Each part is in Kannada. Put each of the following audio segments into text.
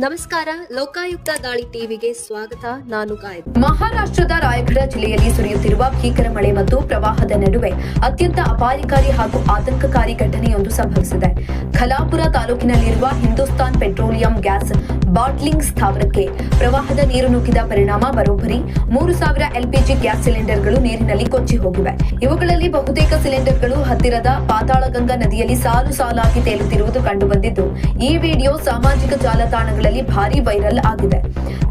ನಮಸ್ಕಾರ, ಲೋಕಾಯುಕ್ತ ದಾಳಿ ಟಿವಿಗೆ ಸ್ವಾಗತ. ನಾನು ಗಾಯತ್ರಿ. ಮಹಾರಾಷ್ಟ್ರದ ರಾಯಗಢ ಜಿಲ್ಲೆಯಲ್ಲಿ ಸುರಿಯುತ್ತಿರುವ ಭೀಕರ ಮಳೆ ಮತ್ತು ಪ್ರವಾಹದ ನಡುವೆ ಅತ್ಯಂತ ಅಪಾಯಕಾರಿ ಹಾಗೂ ಆತಂಕಕಾರಿ ಘಟನೆಯೊಂದು ಸಂಭವಿಸಿದೆ. ಖಲಾಪುರ ತಾಲೂಕಿನಲ್ಲಿರುವ ಹಿಂದೂಸ್ತಾನ್ ಪೆಟ್ರೋಲಿಯಂ ಗ್ಯಾಸ್ ಬಾಟ್ಲಿಂಗ್ ಸ್ಥಾವರಕ್ಕೆ ಪ್ರವಾಹದ ನೀರು ನುಗ್ಗಿದ ಪರಿಣಾಮ ಬರೋಬ್ಬರಿ 3000 ಎಲ್ಪಿಜಿ ಗ್ಯಾಸ್ ಸಿಲಿಂಡರ್ಗಳು ನೀರಿನಲ್ಲಿ ಕೊಚ್ಚಿ ಹೋಗಿವೆ. ಇವುಗಳಲ್ಲಿ ಬಹುತೇಕ ಸಿಲಿಂಡರ್ಗಳು ಹತ್ತಿರದ ಪಾತಾಳಗಂಗಾ ನದಿಯಲ್ಲಿ ಸಾಲು ಸಾಲಾಗಿ ತೇಲುತ್ತಿರುವುದು ಕಂಡುಬಂದಿದ್ದು, ಈ ವಿಡಿಯೋ ಸಾಮಾಜಿಕ ಜಾಲತಾಣಗಳಲ್ಲಿ ಭಾರಿ ವೈರಲ್ ಆಗಿದೆ.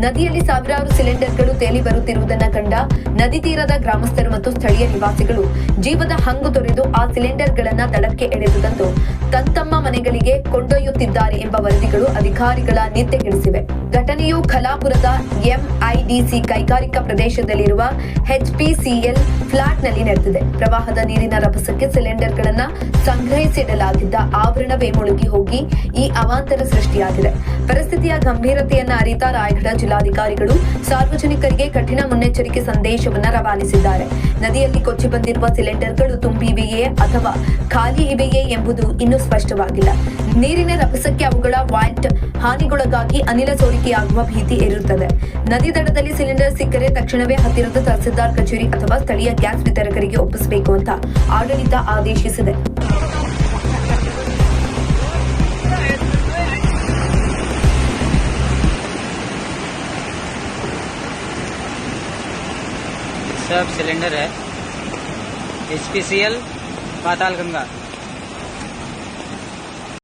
ನದಿಯಲ್ಲಿ ಸಾವಿರಾರು ಸಿಲಿಂಡರ್ಗಳು ತೇಲಿ ಬರುತ್ತಿರುವುದನ್ನು ಕಂಡ ನದಿ ತೀರದ ಗ್ರಾಮಸ್ಥರು ಮತ್ತು ಸ್ಥಳೀಯ ನಿವಾಸಿಗಳು ಜೀವದ ಹಂಗು ತೊರೆದು ಆ ಸಿಲಿಂಡರ್ಗಳನ್ನ ದಡಕ್ಕೆ ಎಳೆದು ತಂದು ತಮ್ಮ ಮನೆಗಳಿಗೆ ಕೊಂಡೊಯ್ಯುತ್ತಿದ್ದಾರೆ ಎಂಬ ವರದಿಗಳು ಅಧಿಕಾರಿಗಳ ನಿದ್ದೆಗೆಡಿಸಿವೆ. ಘಟನೆಯು ಖಲಾಪುರದ ಎಂಐಡಿಸಿ ಕೈಗಾರಿಕಾ ಪ್ರದೇಶದಲ್ಲಿರುವ ಎಚ್ಪಿಸಿಎಲ್ ಫ್ಲಾಟ್ನಲ್ಲಿ ನಡೆದಿದೆ. ಪ್ರವಾಹದ ನೀರಿನ ರಭಸಕ್ಕೆ ಸಿಲಿಂಡರ್ಗಳನ್ನ ಸಂಗ್ರಹಿಸಿಡಲಾಗಿದ್ದ ಆವರಣವೇ ಮುಳುಗಿ ಹೋಗಿ ಈ ಅವಾಂತರ ಸೃಷ್ಟಿಯಾಗಿದೆ. ಪರಿಸ್ಥಿತಿಯ ಗಂಭೀರತೆಯನ್ನ ಅರಿತ ರಾಯಗಢ ಜಿಲ್ಲಾಧಿಕಾರಿಗಳು ಸಾರ್ವಜನಿಕರಿಗೆ ಕಠಿಣ ಮುನ್ನೆಚ್ಚರಿಕೆ ಸಂದೇಶವನ್ನ ರವಾನಿಸಿದ್ದಾರೆ. ನದಿಯಲ್ಲಿ ಕೊಚ್ಚಿ ಬಂದಿರುವ ಸಿಲಿಂಡರ್ಗಳು ತುಂಬಿವೆಯೇ ಅಥವಾ ಖಾಲಿ ಇವೆಯೇ ಎಂಬುದು ಇನ್ನೂ ಸ್ಪಷ್ಟವಾಗಿಲ್ಲ. ನೀರಿನ ರಭಸಕ್ಕೆ ಅವುಗಳ ವಾಲ್ಟ್ ಹಾನಿಗೊಳಗಾಗಿ ಅನಿಲ ಸೋರಿಕೆಯಾಗುವ ಭೀತಿ ಇರುತ್ತದೆ. ನದಿ ದಡದಲ್ಲಿ ಸಿಲಿಂಡರ್ ಸಿಕ್ಕರೆ ತಕ್ಷಣವೇ ಹತ್ತಿರದ ತಹಸೀಲ್ದಾರ್ ಕಚೇರಿ ಅಥವಾ ಸ್ಥಳೀಯ ಗ್ಯಾಸ್ ವಿತರಕರಿಗೆ ಒಪ್ಪಿಸಬೇಕು ಅಂತ ಆಡಳಿತ ಆದೇಶಿಸಿದೆ. सब सिलेंडर है एचपीसीएल पातालगंगा।